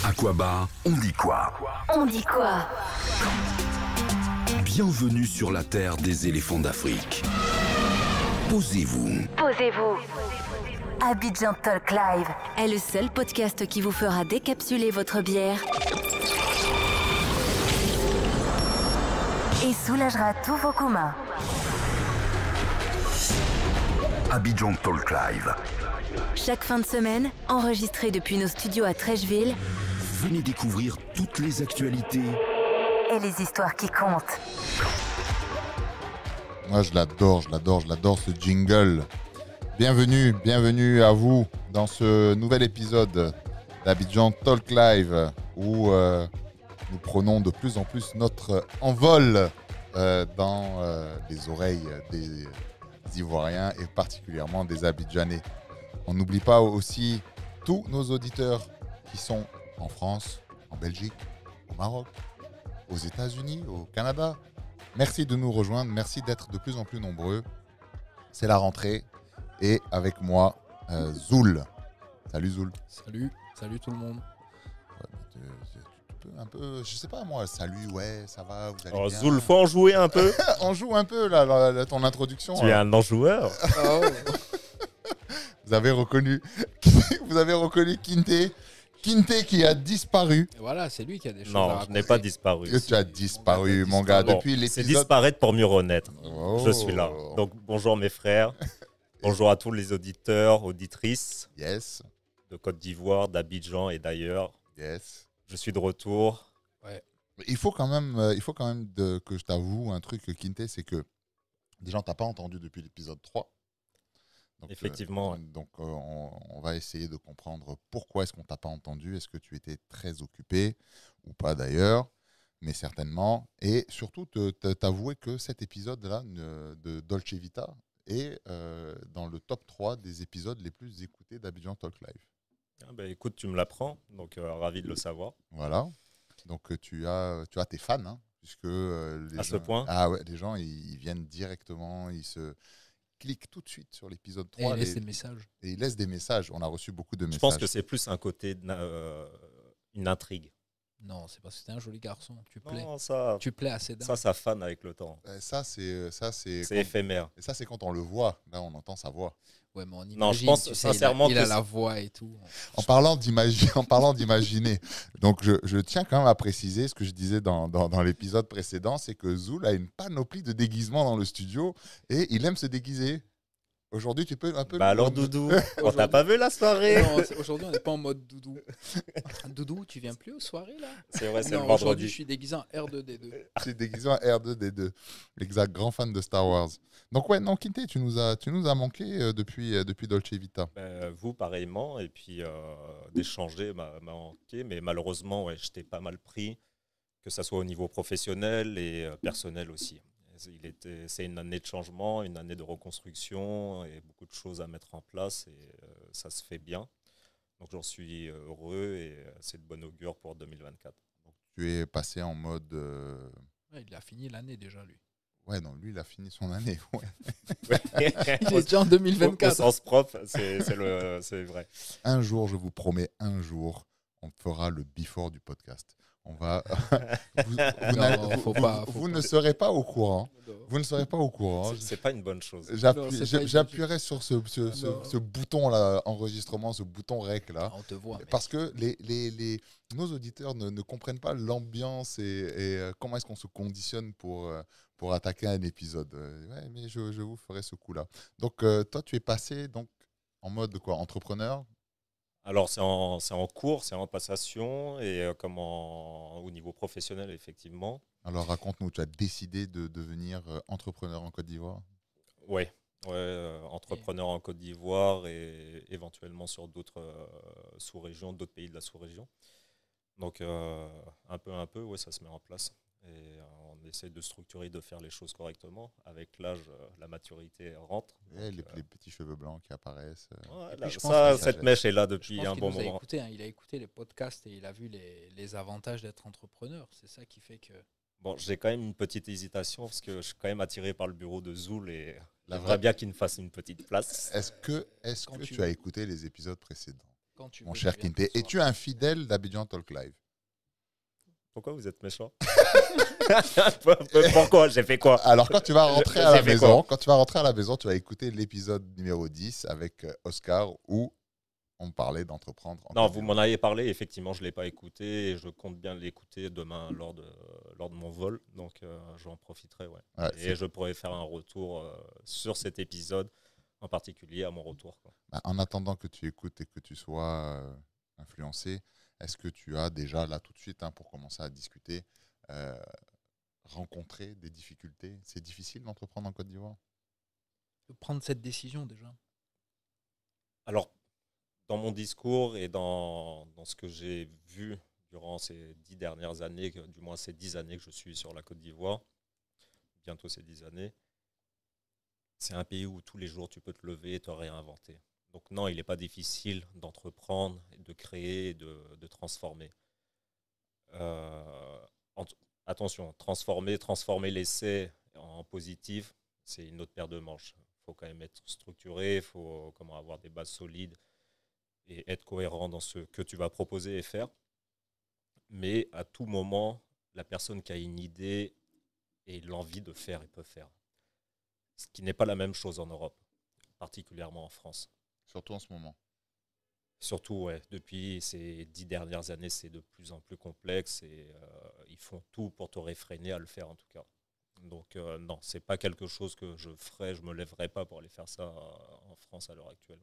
Aquabar, on dit quoi? On dit quoi? Bienvenue sur la terre des éléphants d'Afrique. Posez-vous. Posez-vous. Abidjan Talk Live est le seul podcast qui vous fera décapsuler votre bière et soulagera tous vos communs. Abidjan Talk Live. Chaque fin de semaine, enregistré depuis nos studios à Trècheville, Venez découvrir toutes les actualités et les histoires qui comptent. Moi, je l'adore ce jingle. Bienvenue à vous dans ce nouvel épisode d'Abidjan Talk Live où nous prenons de plus en plus notre envol dans les oreilles des Ivoiriens et particulièrement des Abidjanais. On n'oublie pas aussi tous nos auditeurs qui sont en France, en Belgique, au Maroc, aux États-Unis, au Canada. Merci de nous rejoindre, merci d'être de plus en plus nombreux. C'est la rentrée et avec moi, Zoul. Salut Zoul. Salut tout le monde. Tu peux un peu, je sais pas moi, salut, ouais, ça va, vous allez Alors, bien. Zoul, faut en jouer un peu. On joue un peu là, ton introduction. Tu es un non-joueur. Vous avez reconnu Kinte qui a disparu. Et voilà, c'est lui qui a des choses à Non, je raconter. n'ai pas disparu. Tu as disparu, mon gars, Bon, depuis c'est l'épisode. disparaître pour mieux renaître. Oh. Je suis là. Donc, bonjour mes frères. Bonjour à tous les auditeurs, auditrices Yes, de Côte d'Ivoire, d'Abidjan et d'ailleurs. yes. Je suis de retour. Il faut quand même que je t'avoue un truc, Kinte, c'est que déjà, on t'a pas entendu depuis l'épisode 3. Donc, Effectivement, ouais. On va essayer de comprendre pourquoi est-ce qu'on t'a pas entendu. Est-ce que tu étais très occupé ou pas d'ailleurs, mais certainement. Et surtout, t'avouer que cet épisode-là de Dolce Vita est dans le top 3 des épisodes les plus écoutés d'Abidjan Talk Live. Ah ben, écoute, tu me l'apprends, donc ravi de le savoir. Voilà. Donc tu as tes fans, hein, puisque les À ce point. Ah ouais, les gens ils viennent directement, ils se cliquent tout de suite sur l'épisode 3 Et il laisse des messages. et ils laissent des messages. On a reçu beaucoup de Je messages. pense que c'est plus un côté, une intrigue. Non, c'est parce que t'es un joli garçon. Tu plais. Non, ça, Tu plais à ces dames. ça fane avec le temps. Ça c'est C'est quand... éphémère. Et ça c'est quand on le voit. Là on entend sa voix. Ouais, mais on imagine, Non, je pense tu sais, sincèrement il a que la voix et tout. En parlant d'imaginer, donc je tiens quand même à préciser ce que je disais dans l'épisode précédent, c'est que Zoul a une panoplie de déguisements dans le studio et il aime se déguiser. Aujourd'hui, tu peux un peu... Bah alors Doudou, on t'a pas vu la soirée? Non, aujourd'hui, on n'est pas en mode doudou. Doudou, tu viens plus aux soirées là? C'est vrai, c'est le Non, aujourd'hui, vendredi. je suis déguisé en R2D2. C'est déguisé en R2D2. Exact, grand fan de Star Wars. Donc ouais, non, Kinte, tu nous as manqué depuis Dolce Vita. Vous, pareillement, et puis d'échanger m'a manqué, mais malheureusement, ouais, j'étais pas mal pris, que ce soit au niveau professionnel et personnel aussi. C'est une année de changement, une année de reconstruction et beaucoup de choses à mettre en place et ça se fait bien. Donc j'en suis heureux et c'est de bon augure pour 2024. Tu es passé en mode... Ouais, il a fini l'année déjà, lui. Ouais, non, lui, il a fini son année. Ouais. Il est déjà en Au 2024. sens propre, c'est vrai. Un jour, je vous promets, un jour, on fera le before du podcast. On va... Vous ne serez pas au courant. Vous ne serez pas au courant. C'est pas une bonne chose. J'appuierai sur ce bouton-là, enregistrement, ce bouton rec là. On te voit. Mec. Parce que nos auditeurs ne comprennent pas l'ambiance et comment est-ce qu'on se conditionne pour attaquer un épisode. Ouais, mais je vous ferai ce coup-là. Donc, toi, tu es passé donc, en mode quoi, entrepreneur? Alors, c'est en cours, c'est en passation et au niveau professionnel, effectivement. Alors, raconte-nous, tu as décidé de devenir entrepreneur en Côte d'Ivoire? Oui, entrepreneur en Côte d'Ivoire et éventuellement sur d'autres sous-régions, d'autres pays de la sous-région. Donc, un peu, ouais, ça se met en place. Et on essaie de structurer, de faire les choses correctement. Avec l'âge, la maturité rentre. Ouais, Donc, les petits cheveux blancs qui apparaissent. là, je pense que cette mèche est là depuis un bon nous a moment. écouté, hein. Il a écouté les podcasts et il a vu les avantages d'être entrepreneur. C'est ça qui fait que... Bon, j'ai quand même une petite hésitation parce que je suis quand même attiré par le bureau de Zoul et La j'aimerais vraie- bien qu'il me fasse une petite place. Est-ce que Quand tu tu as veux. écouté les épisodes précédents? Quand tu mon veux, cher tu viens Kinté. ce Et soir. tu es un fidèle d'Abidjan Talk Live. Pourquoi vous êtes méchant? Pourquoi? J'ai fait quoi? Alors, quand tu vas rentrer à j'ai la fait maison, quoi? tu vas écouter l'épisode numéro 10 avec Oscar où on parlait d'entreprendre. en Non, Côte vous d'Ivoire. m'en avez parlé. Effectivement, je ne l'ai pas écouté et je compte bien l'écouter demain lors de mon vol. Donc, j'en profiterai. Ouais. Ouais, Et je pourrai faire un retour sur cet épisode, en particulier à mon retour, quoi. Bah, en attendant que tu écoutes et que tu sois influencé, est-ce que tu as déjà, là tout de suite, pour commencer à discuter, rencontré des difficultés? C'est difficile d'entreprendre en Côte d'Ivoire? De prendre cette décision déjà. Alors, dans mon discours et dans ce que j'ai vu durant ces 10 dernières années, du moins ces 10 années que je suis sur la Côte d'Ivoire, bientôt ces 10 années, c'est un pays où tous les jours tu peux te lever et te réinventer. Donc non, il n'est pas difficile d'entreprendre, de créer, de transformer. Attention, transformer l'essai en positif, c'est une autre paire de manches. Il faut quand même être structuré, il faut avoir des bases solides et être cohérent dans ce que tu vas proposer et faire. Mais à tout moment, la personne qui a une idée et l'envie de faire, elle peut faire. Ce qui n'est pas la même chose en Europe, particulièrement en France. Surtout en ce moment. Surtout, ouais, depuis ces 10 dernières années, c'est de plus en plus complexe et ils font tout pour te réfréner à le faire en tout cas. Donc non, c'est pas quelque chose que je ferais, je me lèverais pas pour aller faire ça en France à l'heure actuelle.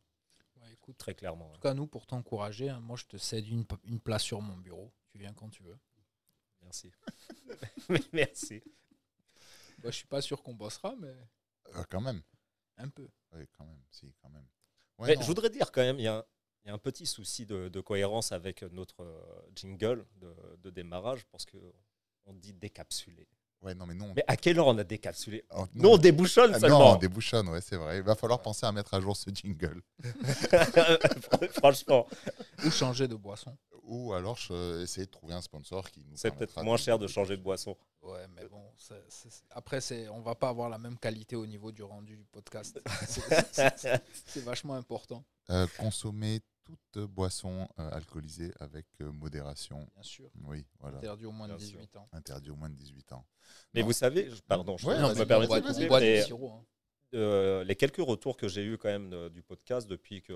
Ouais, écoute, Très clairement. en tout cas, nous, pour t'encourager, moi, je te cède une place sur mon bureau. Tu viens quand tu veux. Merci. Merci. Je suis pas sûr qu'on bossera, mais Quand même. un peu. Oui, quand même. Si, quand même. Ouais, Mais non. je voudrais dire quand même, il y a un petit souci de cohérence avec notre jingle de démarrage parce qu'on dit décapsuler. Ouais, non, mais non. Mais à quelle heure on a décapsulé? Oh, Nous, on débouchonne seulement. Non, on débouchonne, ouais, c'est vrai. Il va falloir penser à mettre à jour ce jingle. Franchement, Ou changer de boisson. Ou alors essayer de trouver un sponsor qui nous c'est permettra peut-être moins cher de changer de boisson. Ouais, mais bon, après, on va pas avoir la même qualité au niveau du rendu du podcast. C'est vachement important, consommer toute boisson alcoolisée avec modération. bien sûr. Oui, voilà. Interdit au moins de Bien sûr. 18 ans. Interdit au moins de 18 ans. Mais Non. vous savez, pardon, Ouais, je vas-y, me permets de vas-y, te vas-y. couper, On boit du mais, sirop. Hein. les quelques retours que j'ai eu quand même du podcast depuis que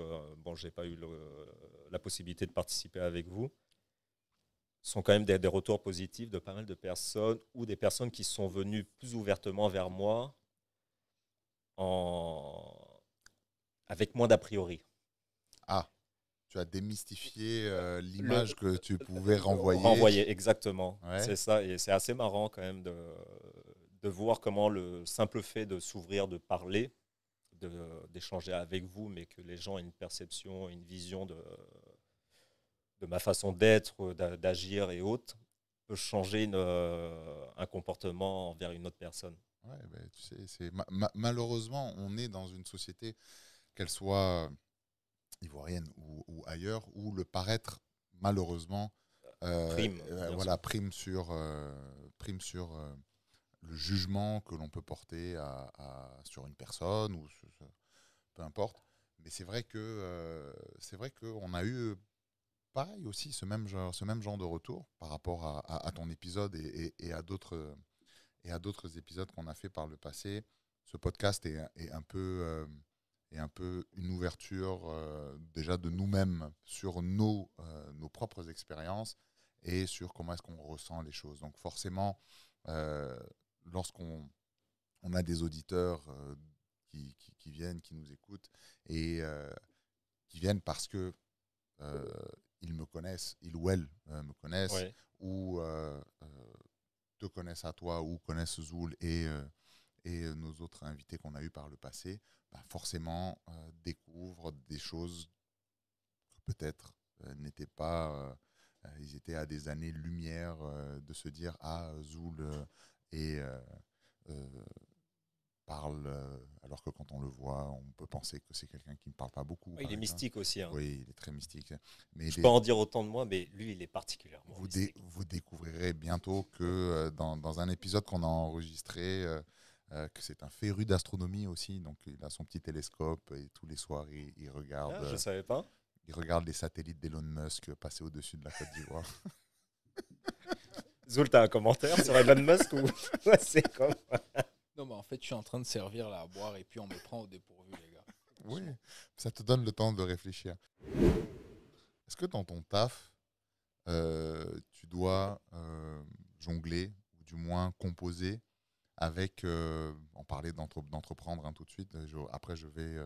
j'ai pas eu la possibilité de participer avec vous sont quand même des retours positifs de pas mal de personnes ou des personnes qui sont venues plus ouvertement vers moi avec moins d'a priori. Ah, tu as démystifié l'image que tu pouvais renvoyer. Renvoyer, exactement. Ouais. C'est ça, et c'est assez marrant quand même de voir comment le simple fait de s'ouvrir, de parler, d'échanger avec vous, mais que les gens aient une perception, une vision de ma façon d'être, d'agir et autres, peut changer un comportement envers une autre personne. Ouais, ben, tu sais, malheureusement, on est dans une société, qu'elle soit ivoirienne ou ailleurs, où le paraître, malheureusement, Prime, bien sûr. prime sur le jugement que l'on peut porter sur une personne ou peu importe. Mais c'est vrai qu'on a eu pareil aussi ce même genre de retour par rapport à ton épisode et à d'autres épisodes qu'on a fait par le passé. Ce podcast est un peu une ouverture déjà de nous-mêmes sur nos propres expériences et sur comment est-ce qu'on ressent les choses. Donc forcément, lorsqu'on a des auditeurs qui viennent, qui nous écoutent et qui viennent parce que ils me connaissent, ils ou elles me connaissent, Ouais. ou te connaissent à toi, ou connaissent Zoul et nos autres invités qu'on a eus par le passé, forcément découvrent des choses que peut-être n'étaient pas... ils étaient à des années-lumière de se dire « Ah, Zoul parle... alors que quand on le voit, on peut penser que c'est quelqu'un qui ne parle pas beaucoup. » Il est mystique aussi. Hein. Oui, il est très mystique. Mais Je peux en dire autant de moi, mais lui, il est particulièrement mystique. vous découvrirez bientôt que dans un épisode qu'on a enregistré, que c'est un féru d'astronomie aussi. Donc, il a son petit télescope et tous les soirs, il regarde. Ah, je ne savais pas. il regarde les satellites d'Elon Musk passer au-dessus de la Côte d'Ivoire. Zoul, t'as un commentaire sur Elon Musk ou c'est comme... Non, mais en fait, je suis en train de servir là à boire et puis on me prend au dépourvu, les gars. Oui, ça te donne le temps de réfléchir. Est-ce que dans ton taf, tu dois jongler, ou du moins composer avec, on parlait d'entreprendre tout de suite, après je vais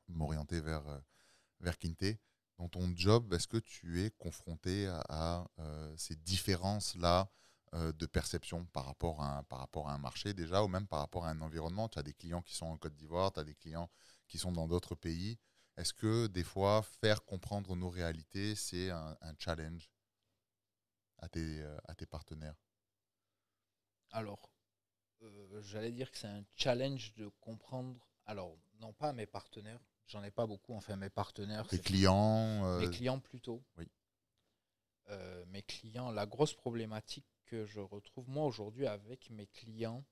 m'orienter vers Kinte. Dans ton job, est-ce que tu es confronté à ces différences-là de perception par rapport à un marché déjà, ou même par rapport à un environnement? Tu as des clients qui sont en Côte d'Ivoire, tu as des clients qui sont dans d'autres pays. Est-ce que des fois, faire comprendre nos réalités, c'est un challenge à tes partenaires? Alors, j'allais dire que c'est un challenge de comprendre. Alors, non pas à mes partenaires, j'en ai pas beaucoup. Enfin, mes partenaires. Tes clients Mes clients plutôt. Oui. Mes clients, la grosse problématique que je retrouve moi aujourd'hui avec mes clients,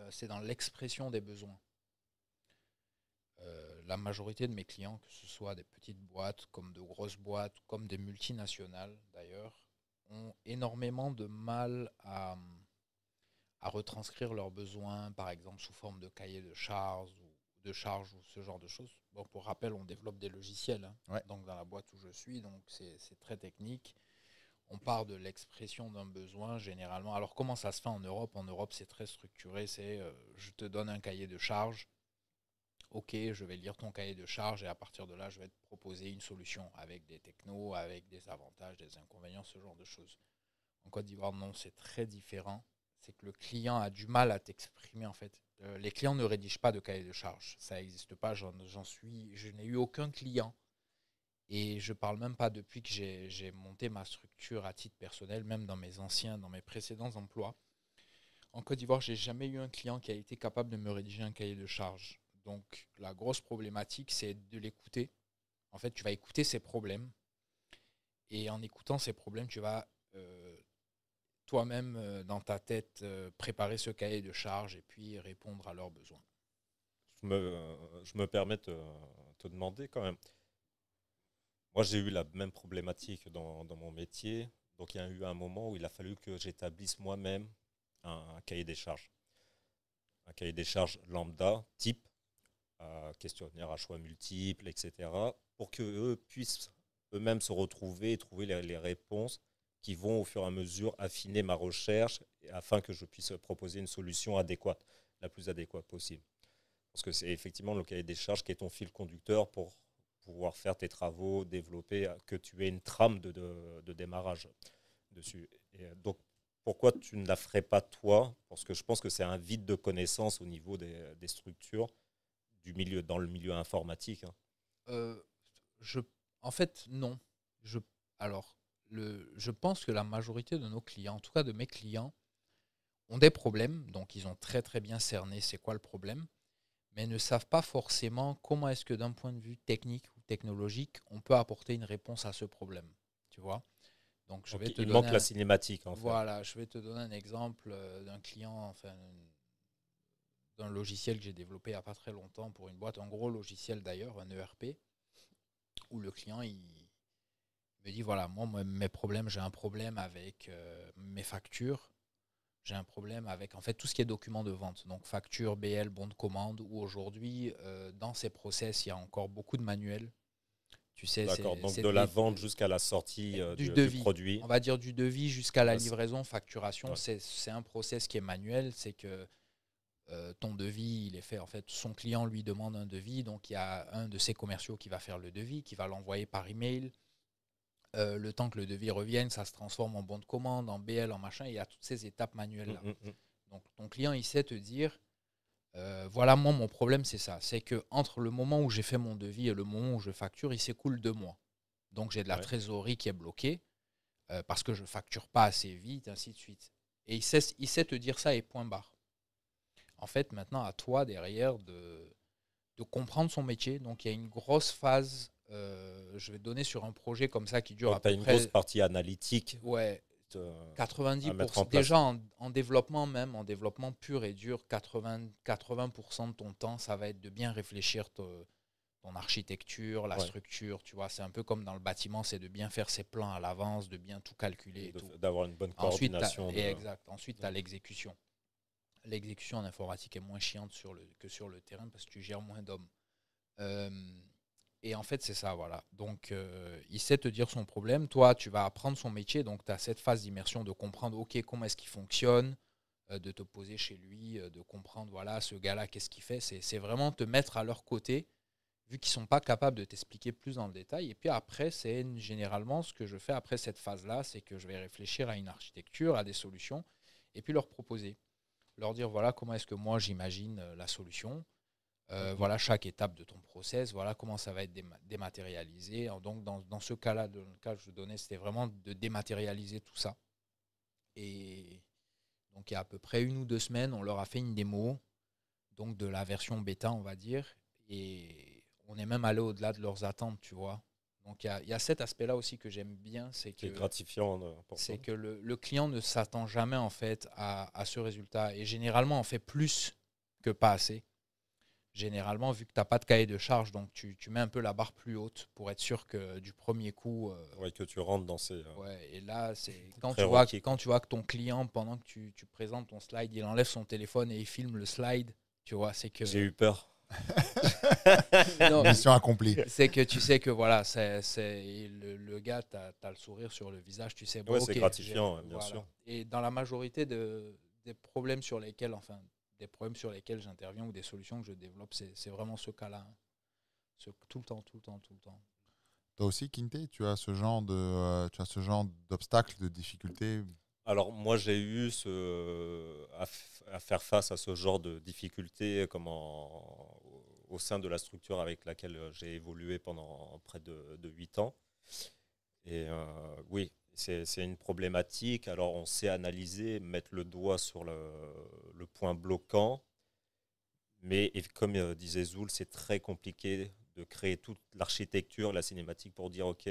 c'est dans l'expression des besoins. La majorité de mes clients, que ce soit des petites boîtes, comme de grosses boîtes, comme des multinationales d'ailleurs, ont énormément de mal à retranscrire leurs besoins, par exemple sous forme de cahier de charges ou ce genre de choses. Bon, pour rappel, on développe des logiciels, hein, ouais. Donc dans la boîte où je suis, donc c'est très technique. On part de l'expression d'un besoin généralement. Alors comment ça se fait en Europe? En Europe, c'est très structuré. C'est je te donne un cahier de charges. Ok, je vais lire ton cahier de charges et à partir de là, je vais te proposer une solution avec des technos, avec des avantages, des inconvénients, ce genre de choses. En Côte d'Ivoire, non, c'est très différent. C'est que le client a du mal à t'exprimer en fait. Les clients ne rédigent pas de cahier de charges. Ça n'existe pas. Je n'ai eu aucun client. Et je ne parle même pas depuis que j'ai monté ma structure à titre personnel, même dans mes précédents emplois. En Côte d'Ivoire, je n'ai jamais eu un client qui a été capable de me rédiger un cahier de charges. Donc, la grosse problématique, c'est de l'écouter. En fait, tu vas écouter ses problèmes. Et en écoutant ses problèmes, tu vas toi-même, dans ta tête, préparer ce cahier de charges et puis répondre à leurs besoins. Je me permets de te demander quand même. Moi, j'ai eu la même problématique dans mon métier. Donc, il y a eu un moment où il a fallu que j'établisse moi-même un cahier des charges. Un cahier des charges lambda, type questionnaire à choix multiples, etc. pour qu'eux puissent eux-mêmes se retrouver et trouver les réponses qui vont au fur et à mesure affiner ma recherche afin que je puisse proposer une solution adéquate, la plus adéquate possible. Parce que c'est effectivement le cahier des charges qui est ton fil conducteur pour pouvoir faire tes travaux, développer, que tu aies une trame de démarrage dessus. Et donc, pourquoi tu ne la ferais pas toi? Parce que je pense que c'est un vide de connaissances au niveau des structures dans le milieu informatique. En fait, non. Je pense que la majorité de nos clients, en tout cas de mes clients, ont des problèmes. Donc, ils ont très très bien cerné c'est quoi le problème, mais ne savent pas forcément comment est-ce que d'un point de vue technique ou technologique, on peut apporter une réponse à ce problème. Tu vois? Donc, il manque la cinématique. En fait. Voilà, je vais te donner un exemple d'un client, enfin, d'un logiciel que j'ai développé il n'y a pas très longtemps pour une boîte, un gros logiciel d'ailleurs, un ERP, où le client il me dit voilà, moi mes problèmes, j'ai un problème avec mes factures, j'ai un problème avec en fait tout ce qui est document de vente, donc facture, BL, bon de commande, où aujourd'hui dans ces process il y a encore beaucoup de manuels. Tu sais, d'accord, donc de la vente jusqu'à la sortie du produit. On va dire du devis jusqu'à la livraison, facturation, ouais. C'est un process qui est manuel, c'est que ton devis, il est fait, en fait, son client lui demande un devis, donc il y a un de ses commerciaux qui va faire le devis, qui va l'envoyer par email. Le temps que le devis revienne, ça se transforme en bon de commande, en BL, en machin, et il y a toutes ces étapes manuelles-là. Donc ton client, il sait te dire, voilà, moi, mon problème, c'est ça. C'est qu'entre le moment où j'ai fait mon devis et le moment où je facture, il s'écoule 2 mois. Donc j'ai de la trésorerie qui est bloquée parce que je ne facture pas assez vite, ainsi de suite. Et il sait te dire ça et point barre. En fait, maintenant, à toi, derrière, de comprendre son métier. Donc, il y a une grosse phase, je vais te donner sur un projet comme ça qui dure à peu près... Tu as une grosse partie analytique. Ouais, 90%. Déjà, en développement même, en développement pur et dur, 80% de ton temps, ça va être de bien réfléchir ton ton architecture, la structure, tu vois. C'est un peu comme dans le bâtiment, c'est de bien faire ses plans à l'avance, de bien tout calculer. D'avoir une bonne coordination. Exact. Ensuite, tu as l'exécution. L'exécution en informatique est moins chiante que sur le terrain parce que tu gères moins d'hommes. Et en fait, c'est ça, voilà. Donc, il sait te dire son problème. Toi, tu vas apprendre son métier. Donc, tu as cette phase d'immersion de comprendre, OK, comment est-ce qu'il fonctionne, de te poser chez lui, de comprendre, voilà, ce gars-là, qu'est-ce qu'il fait. C'est vraiment te mettre à leur côté, vu qu'ils ne sont pas capables de t'expliquer plus dans le détail. Et puis après, c'est généralement ce que je fais après cette phase-là, c'est que je vais réfléchir à une architecture, à des solutions, et puis leur proposer. Leur dire, voilà, comment est-ce que moi, j'imagine la solution. Voilà chaque étape de ton process, voilà comment ça va être dématérialisé. Donc dans ce cas-là, dans le cas que je donnais, c'était vraiment de dématérialiser tout ça. Et donc il y a à peu près 1 ou 2 semaines, on leur a fait une démo, donc de la version bêta, on va dire, et on est même allé au-delà de leurs attentes, tu vois. Donc il y a cet aspect-là aussi que j'aime bien, c'est que gratifiant. C'est que le client ne s'attend jamais en fait à ce résultat, et généralement on fait plus que pas assez. Généralement, vu que tu n'as pas de cahier de charge, donc tu mets un peu la barre plus haute pour être sûr que du premier coup... que tu rentres dans ces... et là, c'est quand tu vois que ton client, pendant que tu présentes ton slide, il enlève son téléphone et il filme le slide, tu vois, c'est que... J'ai eu peur. Non, mission accomplie. C'est que tu sais que voilà, le gars, tu as le sourire sur le visage, tu sais... c'est gratifiant, bien sûr. Et dans la majorité des problèmes sur lesquels... des problèmes sur lesquels j'interviens ou des solutions que je développe, c'est vraiment ce cas-là. Tout le temps. Toi aussi, Kinte, tu as ce genre d'obstacles, de difficultés? Alors moi, j'ai eu à faire face à ce genre de difficultés au sein de la structure avec laquelle j'ai évolué pendant près de 8 ans. Et oui, c'est une problématique. Alors, on sait analyser, mettre le doigt sur le point bloquant. Mais comme disait Zoul, c'est très compliqué de créer toute l'architecture, la cinématique pour dire, OK,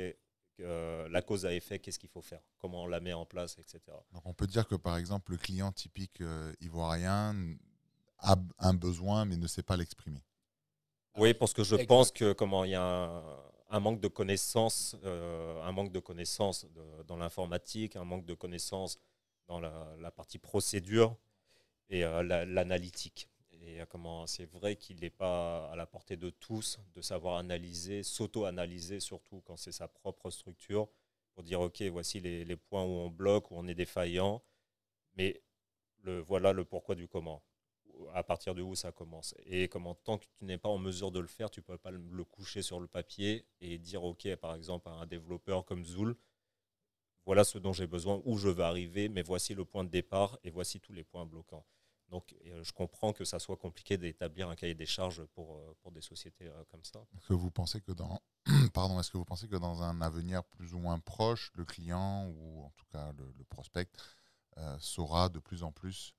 la cause à effet, qu'est-ce qu'il faut faire? Comment on la met en place, etc. Donc, on peut dire que, par exemple, le client typique ivoirien a un besoin, mais ne sait pas l'exprimer. Oui, parce que je pense que il y a un manque de connaissances, dans l'informatique, un manque de connaissances dans la partie procédure et l'analytique. Et c'est vrai qu'il n'est pas à la portée de tous de savoir analyser, s'auto-analyser, surtout quand c'est sa propre structure, pour dire OK, voici les points où on bloque, où on est défaillant, mais voilà le pourquoi du comment. À partir de où ça commence. Et tant que tu n'es pas en mesure de le faire, tu ne peux pas le coucher sur le papier et dire, OK, par exemple, à un développeur comme Zoul, voilà ce dont j'ai besoin, où je veux arriver, mais voici le point de départ et voici tous les points bloquants. Donc, je comprends que ça soit compliqué d'établir un cahier des charges pour des sociétés comme ça. Est-ce que vous pensez que dans un avenir plus ou moins proche, le client, ou en tout cas le prospect, saura de plus en plus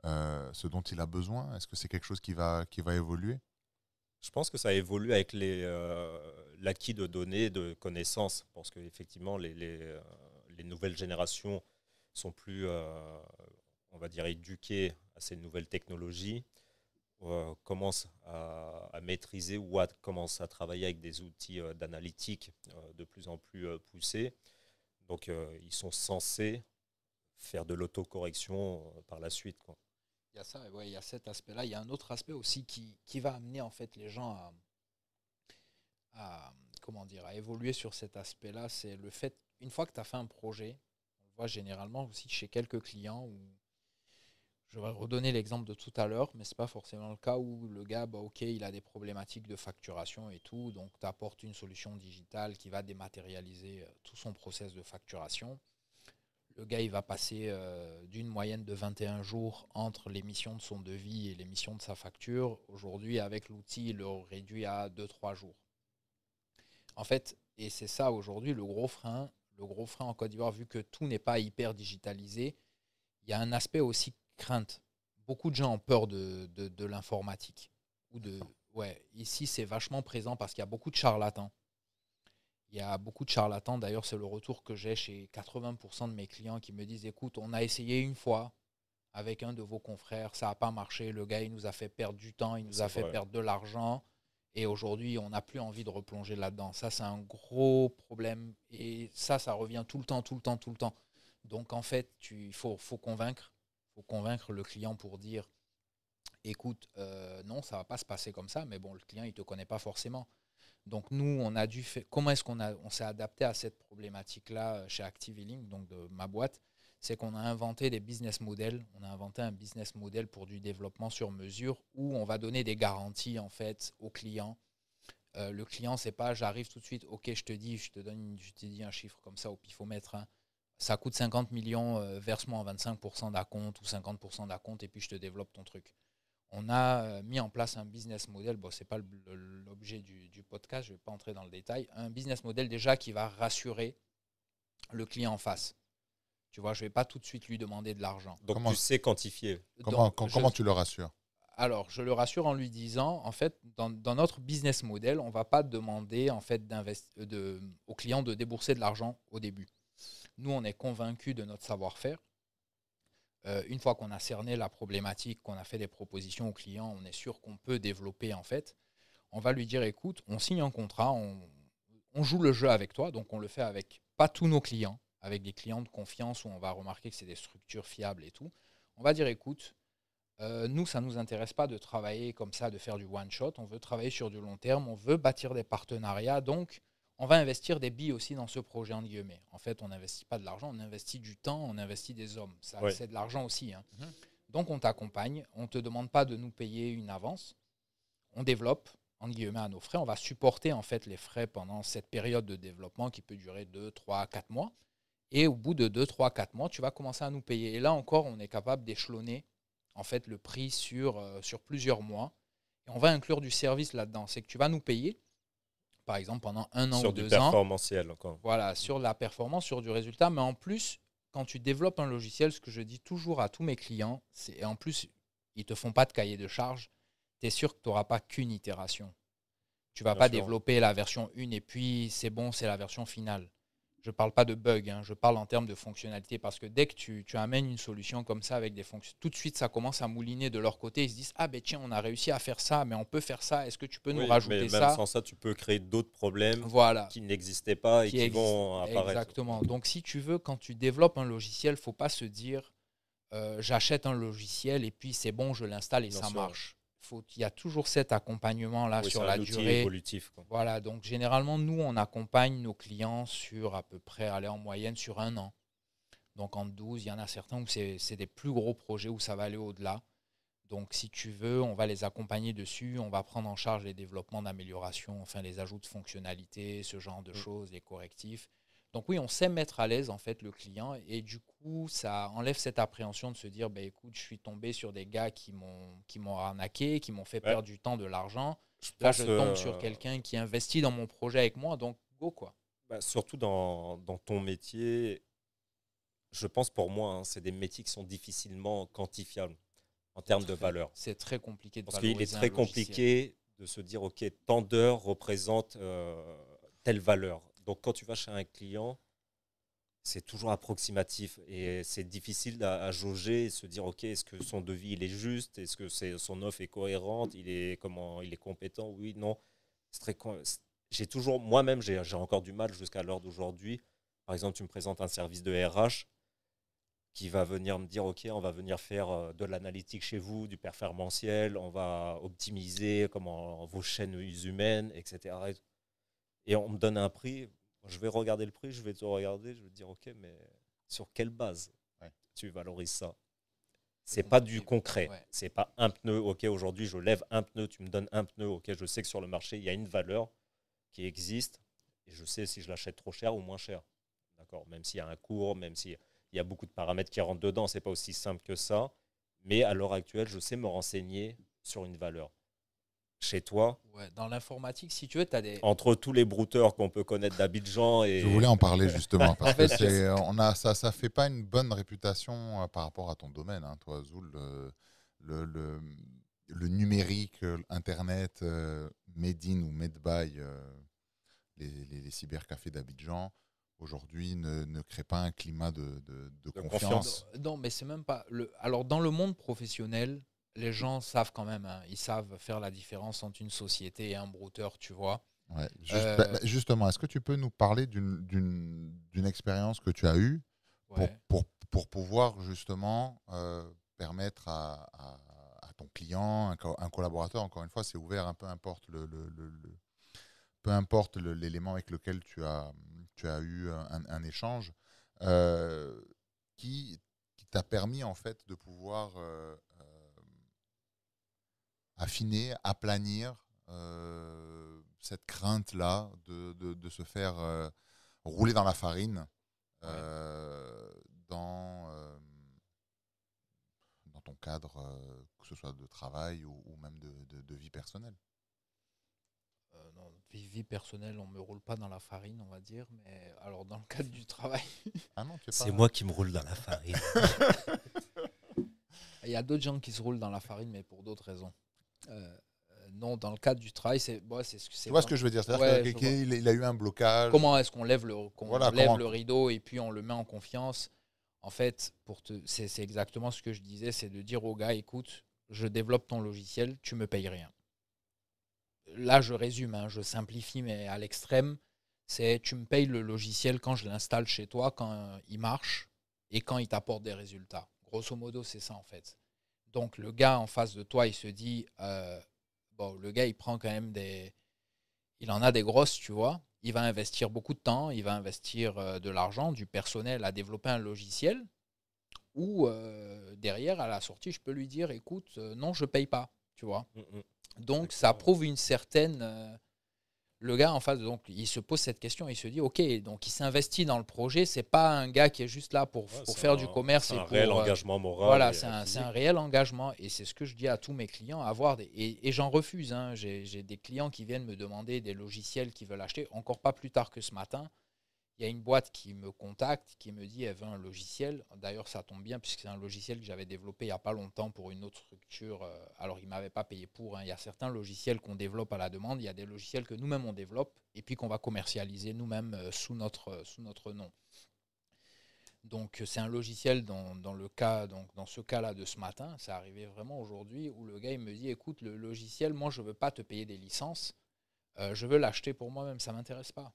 ce dont il a besoin? Est-ce que c'est quelque chose qui va évoluer? Je pense que ça évolue avec l'acquis de données, de connaissances, parce qu'effectivement, les nouvelles générations sont plus, on va dire, éduquées à ces nouvelles technologies, commencent à maîtriser ou commencent à travailler avec des outils d'analytique de plus en plus poussés. Donc, ils sont censés faire de l'autocorrection par la suite, quoi. Il y a ça, il y a cet aspect-là. Il y a un autre aspect aussi qui va amener en fait les gens à évoluer sur cet aspect-là. C'est le fait, une fois que tu as fait un projet, on le voit généralement aussi chez quelques clients où, je vais redonner l'exemple de tout à l'heure, mais ce n'est pas forcément le cas où le gars, OK, il a des problématiques de facturation et tout, donc tu apportes une solution digitale qui va dématérialiser tout son process de facturation. Le gars, il va passer d'une moyenne de 21 jours entre l'émission de son devis et l'émission de sa facture. Aujourd'hui, avec l'outil, il le réduit à 2-3 jours. En fait, et c'est ça aujourd'hui le gros frein en Côte d'Ivoire, vu que tout n'est pas hyper digitalisé, il y a un aspect aussi crainte. Beaucoup de gens ont peur de l'informatique. Ici, c'est vachement présent parce qu'il y a beaucoup de charlatans. D'ailleurs, c'est le retour que j'ai chez 80% de mes clients qui me disent, écoute, on a essayé une fois avec un de vos confrères, ça n'a pas marché, le gars, il nous a fait perdre du temps, il nous a fait perdre de l'argent, Et aujourd'hui, on n'a plus envie de replonger là-dedans. Ça, c'est un gros problème. Et ça revient tout le temps. Donc, en fait, il faut convaincre. Il faut convaincre le client pour dire, écoute, non, ça ne va pas se passer comme ça. Mais bon, le client, il ne te connaît pas forcément. Donc, nous, on a dû faire... Comment est-ce on s'est adapté à cette problématique-là chez Active-Link, donc de ma boîte? C'est qu'on a inventé des business models. On a inventé un business model pour du développement sur mesure où on va donner des garanties en fait aux clients. Le client, c'est pas j'arrive tout de suite, ok, je te dis un chiffre comme ça au pifomètre. Hein. Ça coûte 50 millions, verse-moi en 25% d'acompte ou 50% d'acompte et puis je te développe ton truc. On a mis en place un business model. Bon, ce n'est pas l'objet du podcast, je ne vais pas entrer dans le détail. Un business model déjà qui va rassurer le client en face. Tu vois, je ne vais pas tout de suite lui demander de l'argent. Donc, tu sais quantifier. Comment tu le rassures? Alors, je le rassure en lui disant, en fait, dans notre business model, on ne va pas demander en fait, au client de débourser de l'argent au début. Nous, on est convaincus de notre savoir-faire. Une fois qu'on a cerné la problématique, qu'on a fait des propositions au client, on est sûr qu'on peut développer, en fait. On va lui dire, écoute, on signe un contrat, on joue le jeu avec toi. Donc, on le fait avec pas tous nos clients, avec des clients de confiance où on va remarquer que c'est des structures fiables et tout. On va dire, écoute, nous, ça ne nous intéresse pas de travailler comme ça, de faire du one-shot. On veut travailler sur du long terme, on veut bâtir des partenariats. Donc, on va investir des billes aussi dans ce projet, en guillemets. En fait, on n'investit pas de l'argent, on investit du temps, on investit des hommes. Ça, ouais. C'est de l'argent aussi. Hein. Donc, on t'accompagne. On ne te demande pas de nous payer une avance. On développe, en guillemets, à nos frais. On va supporter, en fait, les frais pendant cette période de développement qui peut durer 2, 3, 4 mois. Et au bout de 2, 3, 4 mois, tu vas commencer à nous payer. Et là encore, on est capable d'échelonner en fait, le prix sur plusieurs mois. Et on va inclure du service là-dedans. C'est que tu vas nous payer, par exemple, pendant 1 an ou 2 ans. Sur du performantiel encore. Voilà, sur la performance, sur du résultat. Mais en plus, quand tu développes un logiciel, ce que je dis toujours à tous mes clients, et en plus, ils ne te font pas de cahier de charge, tu es sûr que tu n'auras pas qu'une itération. Tu ne vas pas développer la version 1 et puis c'est bon, c'est la version finale. Je ne parle pas de bug, hein, je parle en termes de fonctionnalité parce que dès que tu amènes une solution comme ça avec des fonctions, tout de suite ça commence à mouliner de leur côté. Ils se disent, ah ben tiens, on a réussi à faire ça, mais on peut faire ça, est-ce que tu peux nous rajouter ça? Même sans ça, tu peux créer d'autres problèmes qui n'existaient pas et qui vont apparaître. Exactement. Donc si tu veux, quand tu développes un logiciel, il ne faut pas se dire, j'achète un logiciel et puis c'est bon, je l'installe et ça marche. Il y a toujours cet accompagnement-là sur la durée. Évolutif, quoi. Voilà, donc généralement, nous, on accompagne nos clients sur à peu près, en moyenne, sur 1 an. Donc en 12, il y en a certains où c'est des plus gros projets où ça va aller au-delà. Donc si tu veux, on va les accompagner dessus, on va prendre en charge les développements d'amélioration, enfin les ajouts de fonctionnalités, ce genre de choses, les correctifs. Donc oui, on sait mettre à l'aise en fait le client et du coup, ça enlève cette appréhension de se dire, bah, écoute, je suis tombé sur des gars qui m'ont arnaqué, qui m'ont fait perdre du temps, de l'argent. Là, je tombe sur quelqu'un qui investit dans mon projet avec moi, donc go quoi. Surtout dans ton métier, je pense pour moi, hein, c'est des métiers qui sont difficilement quantifiables en termes de valeur. C'est très compliqué de valoriser. Parce qu'il est très compliqué de se dire, ok, tant d'heures représente telle valeur. Donc, quand tu vas chez un client, c'est toujours approximatif et c'est difficile à jauger et se dire, OK, est-ce que son devis il est juste? Est-ce que son offre est cohérente? Il est compétent? Oui, non. Moi-même, j'ai encore du mal jusqu'à l'heure d'aujourd'hui. Par exemple, tu me présentes un service de RH qui va venir me dire, OK, on va venir faire de l'analytique chez vous, du performantiel, on va optimiser vos chaînes humaines, etc. Et on me donne un prix, je vais regarder le prix, je vais te regarder, je vais te dire, OK, mais sur quelle base tu valorises ça? C'est pas du concret. Ouais. C'est pas un pneu, OK, aujourd'hui je lève un pneu, tu me donnes un pneu, OK, je sais que sur le marché, il y a une valeur qui existe et je sais si je l'achète trop cher ou moins cher. D'accord? Même s'il y a un cours, même s'il y a beaucoup de paramètres qui rentrent dedans, c'est pas aussi simple que ça. Mais à l'heure actuelle, je sais me renseigner sur une valeur. Chez toi, dans l'informatique, si tu veux, tu as des... Entre tous les brouteurs qu'on peut connaître d'Abidjan et... Je voulais en parler justement, parce que ça fait pas une bonne réputation par rapport à ton domaine, hein, toi, Zoul. Le numérique, Internet, made in ou made by, les cybercafés d'Abidjan, aujourd'hui, ne crée pas un climat de confiance. Non, mais c'est même pas... Alors, dans le monde professionnel, les gens savent quand même, hein, ils savent faire la différence entre une société et un brouteur, tu vois. Ouais. Justement, est-ce que tu peux nous parler d'une expérience que tu as eue Ouais. pour pouvoir justement permettre à ton client, un collaborateur, encore une fois, c'est ouvert, hein, peu importe peu importe l'élément avec lequel tu as eu un échange, qui t'a permis en fait de pouvoir affiner, aplanir cette crainte-là de se faire rouler dans la farine dans ton cadre, que ce soit de travail ou même de vie personnelle. Non, vie personnelle, on me roule pas dans la farine, on va dire, mais alors dans le cadre du travail, Ah non, C'est moi qui me roule dans la farine. il y a d'autres gens qui se roulent dans la farine, mais pour d'autres raisons. Non, dans le cadre du travail, c'est tu vois ce que je veux dire, c'est-à-dire qu'il a eu un blocage. Comment est-ce qu'on lève le rideau et puis on le met en confiance? En fait, c'est exactement ce que je disais, c'est de dire au gars, écoute, je développe ton logiciel, tu me payes rien. Là, je résume, hein, je simplifie, mais à l'extrême, c'est tu me payes le logiciel quand je l'installe chez toi, quand il marche et quand il t'apporte des résultats. Grosso modo, c'est ça en fait. Donc, le gars en face de toi, il se dit, le gars, il prend quand même il en a des grosses, tu vois. Il va investir beaucoup de temps, il va investir de l'argent, du personnel à développer un logiciel. Ou derrière, à la sortie, je peux lui dire, écoute, non, je ne paye pas, tu vois. Donc, ça prouve une certaine... le gars en face, donc, il se pose cette question, il se dit, ok, donc il s'investit dans le projet, c'est pas un gars qui est juste là pour faire du commerce. C'est un réel engagement moral. Voilà, c'est un réel engagement, et c'est ce que je dis à tous mes clients, et j'en refuse, hein. J'ai des clients qui viennent me demander des logiciels qu'ils veulent acheter, encore pas plus tard que ce matin. Il y a une boîte qui me contacte, qui me dit elle veut un logiciel. D'ailleurs, ça tombe bien puisque c'est un logiciel que j'avais développé il n'y a pas longtemps pour une autre structure. Alors, ils ne m'avaient pas payé pour. Hein. Il y a certains logiciels qu'on développe à la demande. Il y a des logiciels que nous-mêmes on développe et puis qu'on va commercialiser nous-mêmes sous notre nom. Donc, c'est un logiciel dans ce cas-là de ce matin. C'est arrivé vraiment aujourd'hui où le gars il me dit écoute, le logiciel, moi, je ne veux pas te payer des licences. Je veux l'acheter pour moi-même. Ça ne m'intéresse pas.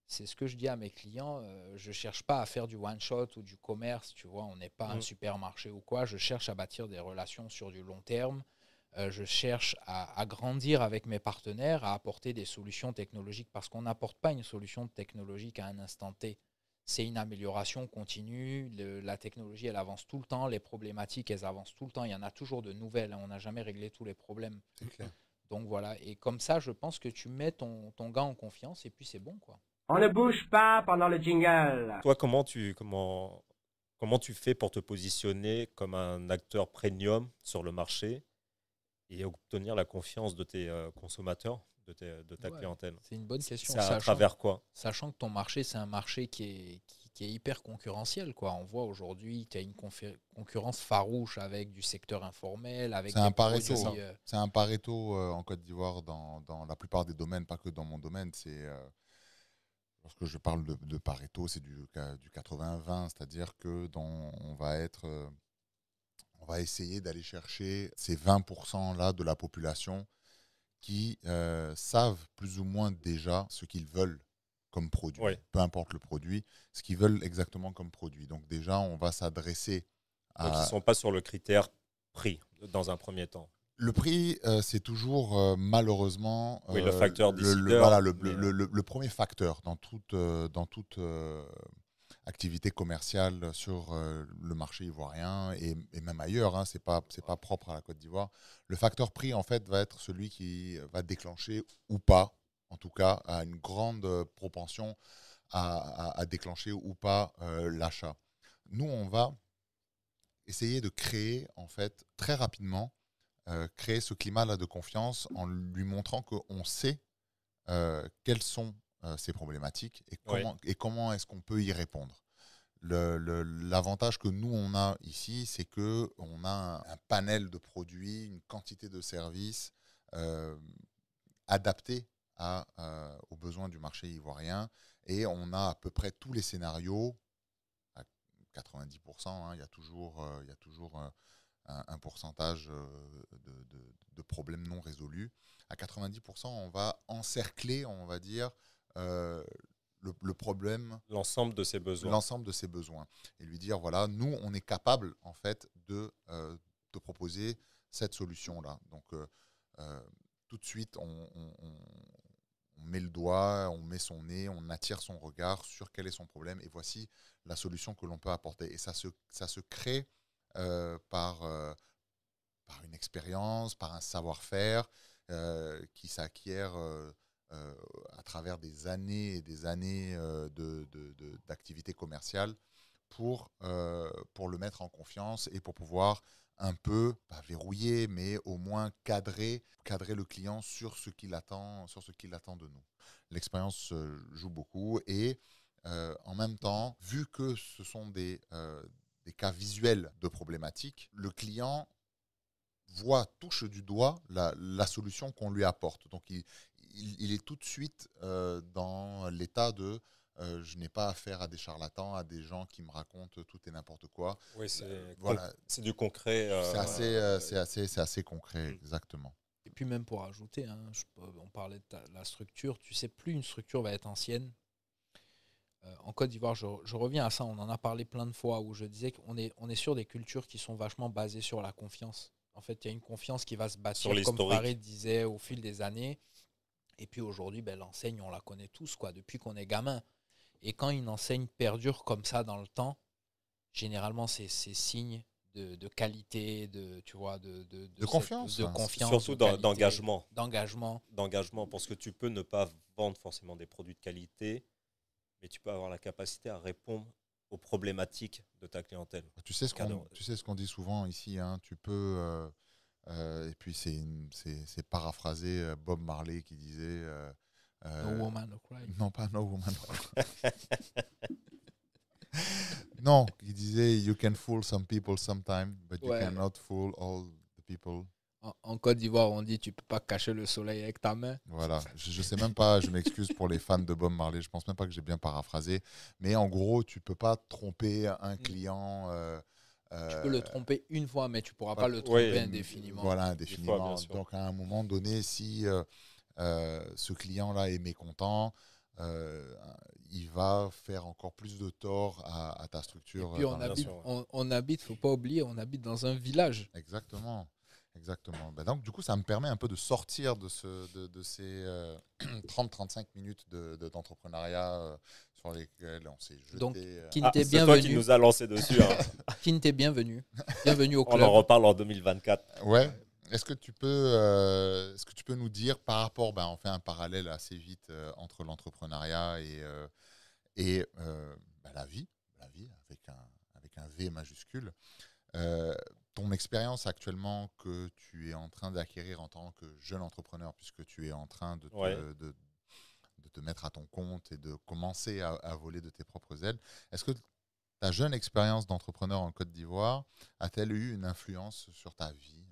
C'est ce que je dis à mes clients, je ne cherche pas à faire du one-shot ou du commerce, tu vois, on n'est pas un supermarché ou quoi, je cherche à bâtir des relations sur du long terme, je cherche à grandir avec mes partenaires, à apporter des solutions technologiques, parce qu'on n'apporte pas une solution technologique à un instant T. C'est une amélioration continue, la technologie, elle avance tout le temps, les problématiques, elles avancent tout le temps, il y en a toujours de nouvelles, hein, on n'a jamais réglé tous les problèmes. C'est clair. Donc voilà, et comme ça, je pense que tu mets ton gars en confiance et puis c'est bon, quoi. On ne bouge pas pendant le jingle. Toi, comment tu fais pour te positionner comme un acteur premium sur le marché et obtenir la confiance de tes consommateurs, de ta clientèle? C'est une bonne question. C'est à travers quoi? Sachant que ton marché, c'est un marché qui est hyper concurrentiel, quoi. On voit aujourd'hui qu'il y a une concurrence farouche avec du secteur informel, avec c'est un Pareto. C'est un Pareto en Côte d'Ivoire dans la plupart des domaines, pas que dans mon domaine. Lorsque je parle de Pareto, c'est du 80-20, c'est-à-dire que on va essayer d'aller chercher ces 20%-là de la population qui savent plus ou moins déjà ce qu'ils veulent comme produit, peu importe le produit, ce qu'ils veulent exactement comme produit. Donc déjà, on va s'adresser à... Donc ils ne sont pas sur le critère prix dans un premier temps. Le prix, c'est toujours malheureusement le facteur décideur. Le premier facteur dans toute activité commerciale sur le marché ivoirien et même ailleurs. Hein, c'est pas propre à la Côte d'Ivoire. Le facteur prix, en fait, va être celui qui va déclencher ou pas, en tout cas, à une grande propension à déclencher ou pas l'achat. Nous, on va essayer de créer, en fait, très rapidement, créer ce climat-là de confiance en lui montrant qu'on sait quelles sont ces problématiques et comment est-ce qu'on peut y répondre. L'avantage que nous, on a ici, c'est qu'on a un panel de produits, une quantité de services adaptés aux besoins du marché ivoirien et on a à peu près tous les scénarios, à 90%, hein, il y a toujours un pourcentage de problèmes non résolus. À 90%, on va encercler, on va dire, le problème, l'ensemble de ses besoins, et lui dire voilà, nous on est capable en fait de te proposer cette solution là. Donc tout de suite on met le doigt, on met son nez, on attire son regard sur quel est son problème et voici la solution que l'on peut apporter. Et ça se crée par une expérience, par un savoir-faire qui s'acquiert à travers des années et des années d'activité commerciale pour le mettre en confiance et pour pouvoir un peu, pas verrouiller, mais au moins cadrer le client sur ce qu'il attend de nous. L'expérience joue beaucoup et en même temps, vu que ce sont des cas visuels de problématiques, le client touche du doigt la solution qu'on lui apporte. Donc, il est tout de suite dans l'état de je n'ai pas affaire à des charlatans, à des gens qui me racontent tout et n'importe quoi. Oui, voilà. C'est du concret. C'est assez concret, exactement. Et puis même pour ajouter, on parlait de la structure, tu sais, plus une structure va être ancienne. En Côte d'Ivoire, je reviens à ça, on en a parlé plein de fois, où je disais qu'on est sur des cultures qui sont vachement basées sur la confiance. En fait, il y a une confiance qui va se bâtir, comme Farid disait, au fil des années. Et puis aujourd'hui, l'enseigne, on la connaît tous, quoi, depuis qu'on est gamin. Et quand une enseigne perdure comme ça dans le temps, généralement, c'est signe de qualité, de confiance. De confiance. Surtout d'engagement. D'engagement, parce que tu peux ne pas vendre forcément des produits de qualité, mais tu peux avoir la capacité à répondre aux problématiques de ta clientèle. Tu sais ce qu'on dit souvent ici, hein, tu peux... et puis c'est paraphrasé Bob Marley qui disait No woman no cry. Non, pas no woman no cry. Non, il disait you can fool some people sometime, but you cannot fool all the people. En Côte d'Ivoire, on dit tu peux pas cacher le soleil avec ta main. Voilà, je sais même pas, je m'excuse pour les fans de Bob Marley, je pense même pas que j'ai bien paraphrasé, mais en gros, tu peux pas tromper un client. Tu peux le tromper une fois, mais tu ne pourras pas le tromper indéfiniment. Voilà, indéfiniment. Donc, à un moment donné, si ce client-là est mécontent, il va faire encore plus de tort à ta structure. Et puis, on habite, il ne faut pas oublier, on habite dans un village. Exactement. Donc, du coup, ça me permet un peu de sortir de ces 30-35 minutes d'entrepreneuriat sur lesquels on s'est jeté. Donc, c'est toi qui nous a lancé dessus. Hein. Kinte, bienvenue. Bienvenue au club. On en reparle en 2024. Ouais. Est-ce que tu peux nous dire par rapport, on fait un parallèle assez vite entre l'entrepreneuriat et la vie avec un V majuscule. Ton expérience actuellement que tu es en train d'acquérir en tant que jeune entrepreneur, puisque tu es en train de te mettre à ton compte et de commencer à voler de tes propres ailes, est-ce que ta jeune expérience d'entrepreneur en Côte d'Ivoire a-t-elle eu une influence sur ta vie,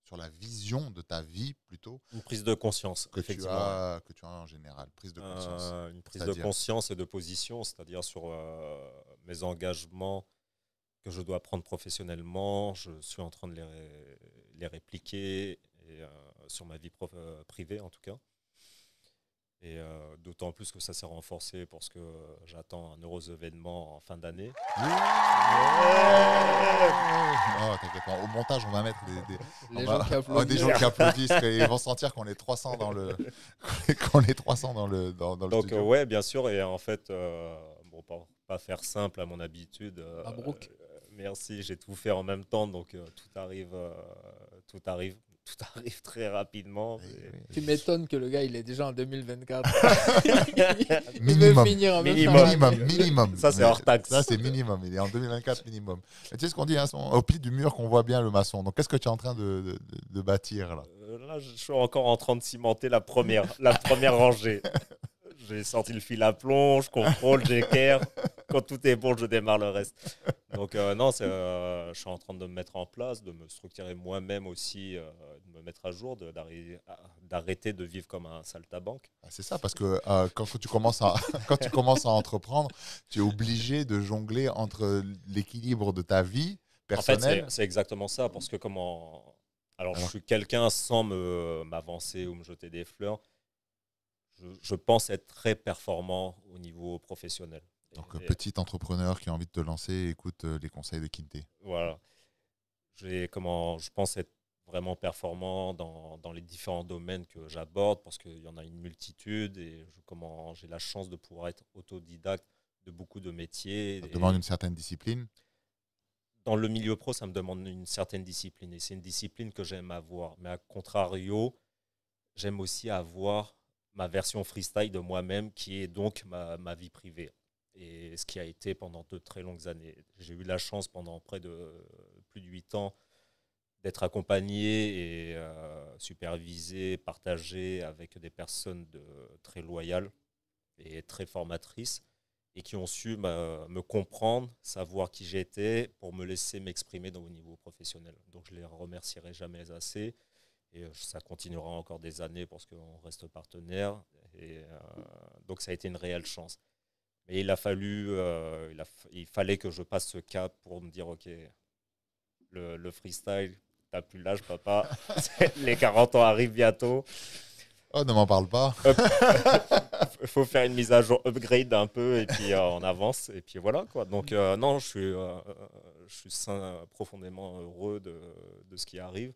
sur la vision de ta vie plutôt? Une prise de conscience, que tu as en général, prise de conscience. Une prise de conscience et de position, c'est-à-dire sur mes engagements que je dois prendre professionnellement, je suis en train de les répliquer et, sur ma vie privée en tout cas. Et d'autant plus que ça s'est renforcé parce que j'attends un heureux événement en fin d'année. Oh, t'inquiète pas. Au montage, on va mettre des gens qui applaudissent. Ils vont sentir qu'on est 300 dans le Donc, studio. Ouais, bien sûr. Et en fait, pour pas faire simple à mon habitude. Merci, j'ai tout fait en même temps, donc tout arrive très rapidement. Oui. Tu m'étonnes que le gars, il est déjà en 2024. Minimum. Ça, c'est hors taxe. Ça, c'est minimum. Il est en 2024 minimum. Et tu sais ce qu'on dit, hein, au pied du mur qu'on voit bien le maçon. Donc, qu'est-ce que tu es en train de bâtir là? Là, je suis encore en train de cimenter la première rangée. J'ai sorti le fil à plomb, je contrôle, j'équerre. Quand tout est bon, je démarre le reste. Donc non, je suis en train de me mettre en place, de me structurer moi-même aussi, de me mettre à jour, d'arrêter de vivre comme un saltimbanque. C'est ça, parce que quand tu commences à entreprendre, tu es obligé de jongler entre l'équilibre de ta vie personnel. En fait, c'est exactement ça, parce que Alors, je suis quelqu'un sans m'avancer ou me jeter des fleurs. Je pense être très performant au niveau professionnel. Donc, petit entrepreneur qui a envie de te lancer, écoute les conseils de Kinte. Voilà. Je pense être vraiment performant dans les différents domaines que j'aborde, parce qu'il y en a une multitude et j'ai la chance de pouvoir être autodidacte de beaucoup de métiers. Ça demande une certaine discipline. Dans le milieu pro, ça me demande une certaine discipline et c'est une discipline que j'aime avoir. Mais à contrario, j'aime aussi avoir ma version freestyle de moi-même qui est donc ma vie privée. Et ce qui a été pendant de très longues années. J'ai eu la chance pendant près de plus de 8 ans d'être accompagné et supervisé, partagé avec des personnes très loyales et très formatrices et qui ont su me comprendre, savoir qui j'étais pour me laisser m'exprimer au niveau professionnel. Donc je ne les remercierai jamais assez et ça continuera encore des années parce qu'on reste partenaires. Et donc ça a été une réelle chance. Mais il fallait que je passe ce cap pour me dire, OK, le freestyle, t'as plus l'âge, papa. Les 40 ans arrivent bientôt. Oh, ne m'en parle pas. Il faut faire une mise à jour, upgrade un peu, et puis on avance. Et puis voilà, quoi. Donc, non, je suis profondément heureux de ce qui arrive.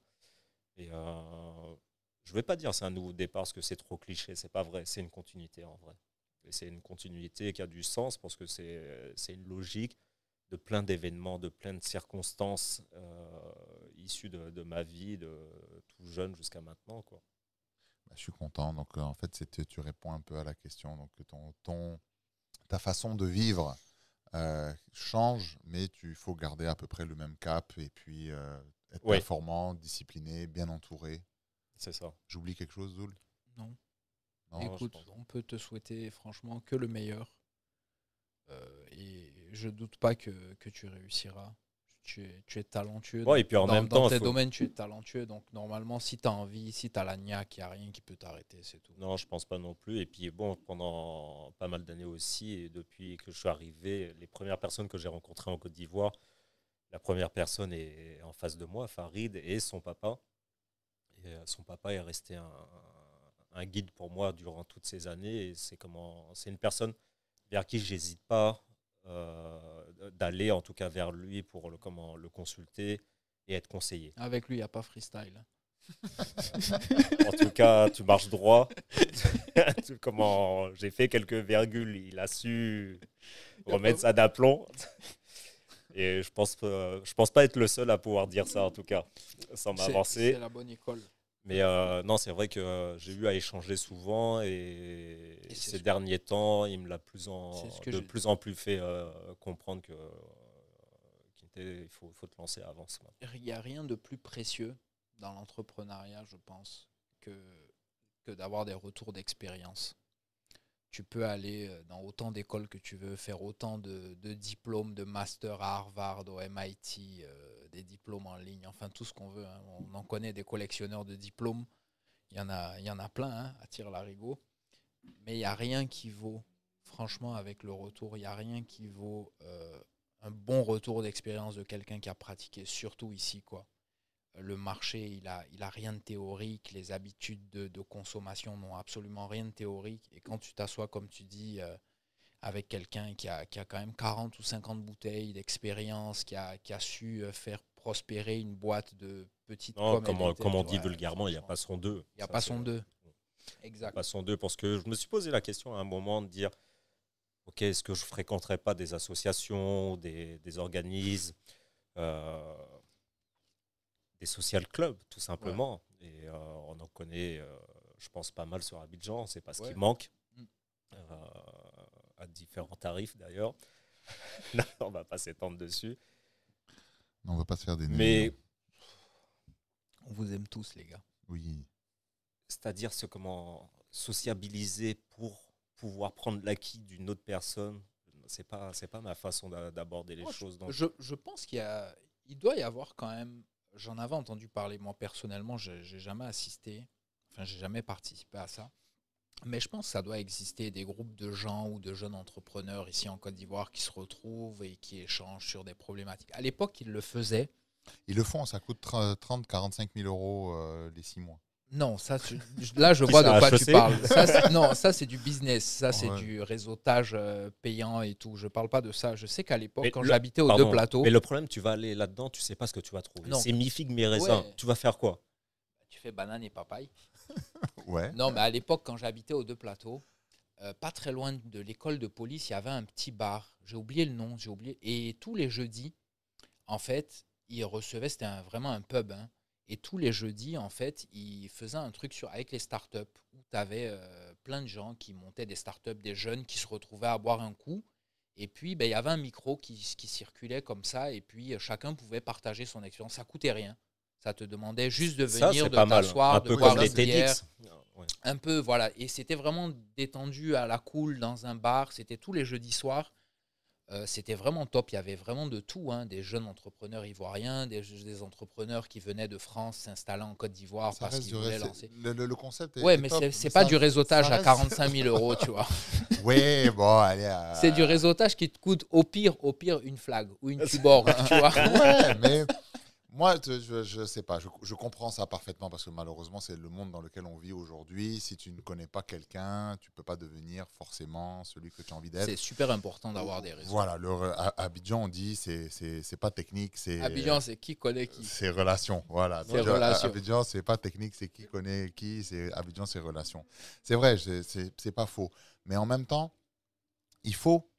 Et je ne vais pas dire c'est un nouveau départ, parce que c'est trop cliché. C'est pas vrai. C'est une continuité, en vrai. Et c'est une continuité qui a du sens, parce que c'est une logique de plein d'événements, de plein de circonstances issues de ma vie, de tout jeune jusqu'à maintenant, quoi. Je suis content. Donc, en fait, tu réponds un peu à la question. Donc, ta façon de vivre change, mais il faut garder à peu près le même cap et puis être performant, discipliné, bien entouré. C'est ça. J'oublie quelque chose, Zoul? Non. Écoute, on peut te souhaiter franchement que le meilleur. Et je doute pas que tu réussiras. Tu es talentueux. Ouais, et puis en même temps, dans tes domaines, tu es talentueux. Donc normalement, si tu as envie, si tu as la niaque, il n'y a rien qui peut t'arrêter, c'est tout. Non, je pense pas non plus. Et puis bon, pendant pas mal d'années aussi, et depuis que je suis arrivé, les premières personnes que j'ai rencontrées en Côte d'Ivoire, la première personne est en face de moi, Farid, et son papa. Et son papa est resté un guide pour moi durant toutes ces années. Et c'est une personne vers qui j'hésite pas d'aller, en tout cas vers lui, pour le consulter et être conseillé. Avec lui, il n'y a pas freestyle. En tout cas, tu marches droit. J'ai fait quelques virgules, il a su remettre ça d'aplomb. Et je pense pas être le seul à pouvoir dire ça, en tout cas, sans m'avancer. C'est la bonne école. Mais non, c'est vrai que j'ai eu à échanger souvent et ces derniers temps, il me l'a de plus en plus fait comprendre qu'il faut te lancer avant ça. Il n'y a rien de plus précieux dans l'entrepreneuriat, je pense, que d'avoir des retours d'expérience. Tu peux aller dans autant d'écoles que tu veux, faire autant de diplômes, de master à Harvard, au MIT, des diplômes en ligne, enfin tout ce qu'on veut. Hein. On en connaît des collectionneurs de diplômes. Il y en a plein, hein, à tire-larigot. Mais il n'y a rien qui vaut, franchement, avec le retour, il n'y a rien qui vaut un bon retour d'expérience de quelqu'un qui a pratiqué, surtout ici, quoi. Le marché, il a rien de théorique. Les habitudes de consommation n'ont absolument rien de théorique. Et quand tu t'assois, comme tu dis, avec quelqu'un qui a quand même 40 ou 50 bouteilles d'expérience, qui a su faire prospérer une boîte de petites pommes. Comme on dit vulgairement, il n'y a pas son deux. Il n'y a pas son deux. Exact. Il n'y a pas son deux, parce que je me suis posé la question à un moment de dire, OK, est-ce que je ne fréquenterais pas des associations, des organismes, des social clubs, tout simplement. Ouais. Et on en connaît, je pense, pas mal sur Abidjan. C'est pas ce qui manque. À différents tarifs, d'ailleurs. On ne va pas s'étendre dessus. Non, on ne va pas se faire des Mais on vous aime tous, les gars. Oui. C'est-à-dire sociabiliser pour pouvoir prendre l'acquis d'une autre personne. C'est pas ma façon d'aborder les choses. Donc. Je pense qu'il doit y avoir quand même. J'en avais entendu parler, moi personnellement, j'ai jamais assisté, enfin j'ai jamais participé à ça, Mais je pense que ça doit exister des groupes de gens ou de jeunes entrepreneurs ici en Côte d'Ivoire qui se retrouvent et qui échangent sur des problématiques. À l'époque, ils le faisaient. Ils le font, ça coûte 30-45 000 euros les 6 mois. Non, là, je vois de quoi tu parles. Non, ça, c'est du business. Ça, c'est du réseautage payant et tout. Je ne parle pas de ça. Je sais qu'à l'époque, quand j'habitais aux Deux Plateaux... Mais le problème, tu vas aller là-dedans, tu ne sais pas ce que tu vas trouver. C'est mi-figue, mi-raisin. Ouais. Tu vas faire quoi? Tu fais banane et papaye. Ouais. Non, mais à l'époque, quand j'habitais aux Deux Plateaux, pas très loin de l'école de police, il y avait un petit bar. J'ai oublié le nom. Et tous les jeudis, en fait, ils recevaient... C'était vraiment un pub, hein. Et tous les jeudis, en fait, ils faisaient un truc avec les startups où tu avais plein de gens qui montaient des startups, des jeunes qui se retrouvaient à boire un coup. Et puis, il y avait un micro qui circulait comme ça. Et puis, chacun pouvait partager son expérience. Ça ne coûtait rien. Ça te demandait juste de venir, de t'asseoir, de boire une bière. Ouais. Un peu, voilà. Et c'était vraiment détendu à la cool dans un bar. C'était tous les jeudis soirs. C'était vraiment top, il y avait vraiment de tout, hein, des jeunes entrepreneurs ivoiriens, des entrepreneurs qui venaient de France s'installer en Côte d'Ivoire parce qu'ils voulaient lancer. Le concept est mais c'est pas du réseautage à 45 000 euros, tu vois. Oui, bon, allez. C'est du réseautage qui te coûte au pire une flag ou une tuborg, tu vois. Ouais, mais moi, je sais pas, je comprends ça parfaitement parce que malheureusement, c'est le monde dans lequel on vit aujourd'hui. Si tu ne connais pas quelqu'un, tu ne peux pas devenir forcément celui que tu as envie d'être. C'est super important d'avoir des réseaux. Voilà, à Abidjan, on dit c'est pas technique. Abidjan, c'est qui connaît qui. C'est relation, voilà. Abidjan, c'est pas technique, c'est qui connaît qui. Abidjan, c'est relation. C'est vrai, c'est pas faux. Mais en même temps, il faut,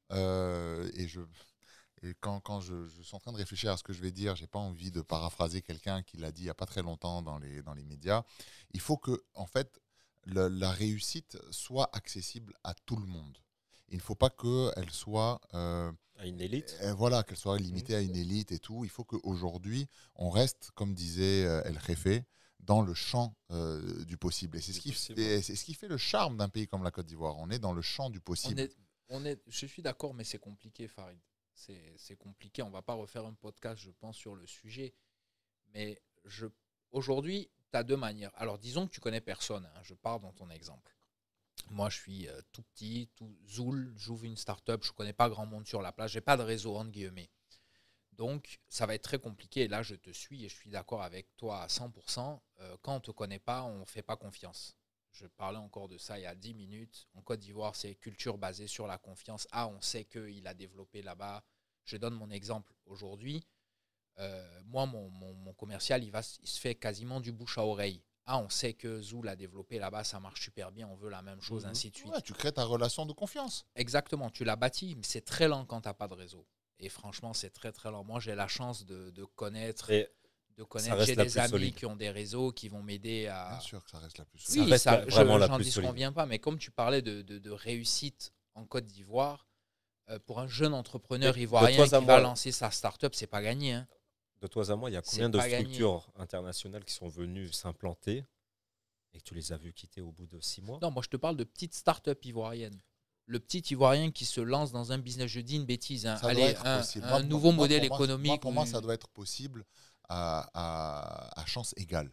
Et quand je suis en train de réfléchir à ce que je vais dire, je n'ai pas envie de paraphraser quelqu'un qui l'a dit il n'y a pas très longtemps dans les médias. Il faut que, en fait, la réussite soit accessible à tout le monde. Il ne faut pas qu'elle soit... à une élite. Voilà, qu'elle soit limitée à une élite et tout. Il faut qu'aujourd'hui, on reste, comme disait El Jefe, dans le champ du possible. Et c'est ce qui fait le charme d'un pays comme la Côte d'Ivoire. On est dans le champ du possible. Je suis d'accord, mais c'est compliqué, Farid. C'est compliqué. On ne va pas refaire un podcast, je pense, sur le sujet. Mais aujourd'hui, tu as deux manières. Alors, disons que tu connais personne. Hein, je pars dans ton exemple. Moi, je suis tout petit, tout zoul. J'ouvre une start-up. Je ne connais pas grand monde sur la place. Je n'ai pas de réseau, entre guillemets. Donc, ça va être très compliqué. Et là, je te suis et je suis d'accord avec toi à 100%. Quand on ne te connaît pas, on ne fait pas confiance. Je parlais encore de ça il y a 10 minutes. En Côte d'Ivoire, c'est culture basée sur la confiance. Ah, on sait qu'il a développé là-bas. Je donne mon exemple aujourd'hui. Moi, mon commercial, il se fait quasiment du bouche à oreille. Ah, on sait que Zoul a développé là-bas, ça marche super bien, on veut la même chose, ainsi de suite. Ouais, tu crées ta relation de confiance. Exactement, tu l'as bâti, mais c'est très lent quand tu n'as pas de réseau. Et franchement, c'est très, très lent. Moi, j'ai la chance de connaître... J'ai des amis solide. Qui ont des réseaux qui vont m'aider à... Bien sûr que ça reste la plus solide. Oui, j'en disconviens pas, mais comme tu parlais de réussite en Côte d'Ivoire, pour un jeune entrepreneur ivoirien qui va lancer sa start-up, c'est pas gagné. Hein. De toi à moi, il y a combien de structures internationales qui sont venues s'implanter et que tu les as vues quitter au bout de 6 mois? Non, moi je te parle de petites start-up ivoiriennes. Le petit Ivoirien qui se lance dans un business, je dis une bêtise, hein. Allez, un nouveau modèle économique. Pour moi, ça doit être possible à chance égale.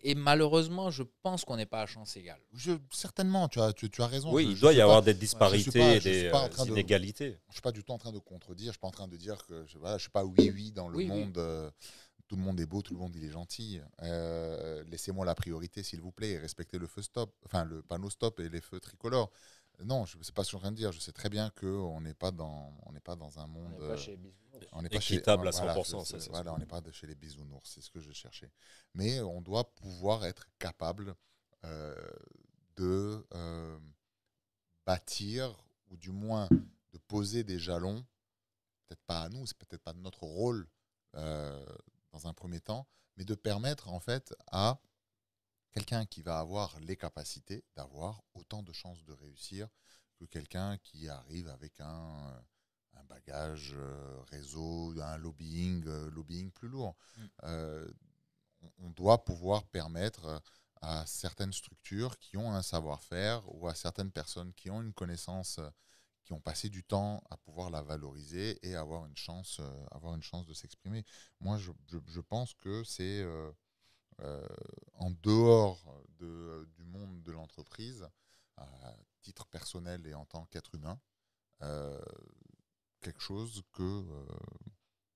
Et malheureusement, je pense qu'on n'est pas à chance égale. Certainement, tu as raison. Oui, il doit y avoir des disparités, des inégalités. Je ne suis pas du tout en train de contredire. Je ne suis pas en train de dire que je ne suis pas oui dans le monde. Tout le monde est beau, tout le monde il est gentil. Laissez-moi la priorité, s'il vous plaît. Et respectez le feu stop, enfin le panneau stop et les feux tricolores. Non, je ne sais pas ce que je suis en train de dire. Je sais très bien qu'on n'est pas dans un monde... On n'est pas équitable à 100%. Voilà, on n'est pas chez les bisounours, c'est ce que je cherchais. Mais on doit pouvoir être capable de bâtir, ou du moins de poser des jalons, peut-être pas à nous, c'est peut-être pas notre rôle dans un premier temps, mais de permettre en fait à quelqu'un qui va avoir les capacités d'avoir autant de chances de réussir que quelqu'un qui arrive avec un bagage réseau, un lobbying plus lourd. On doit pouvoir permettre à certaines structures qui ont un savoir-faire ou à certaines personnes qui ont une connaissance, qui ont passé du temps à pouvoir la valoriser et avoir une chance de s'exprimer. Moi, je pense que c'est en dehors du monde de l'entreprise, titre personnel et en tant qu'être humain, quelque chose que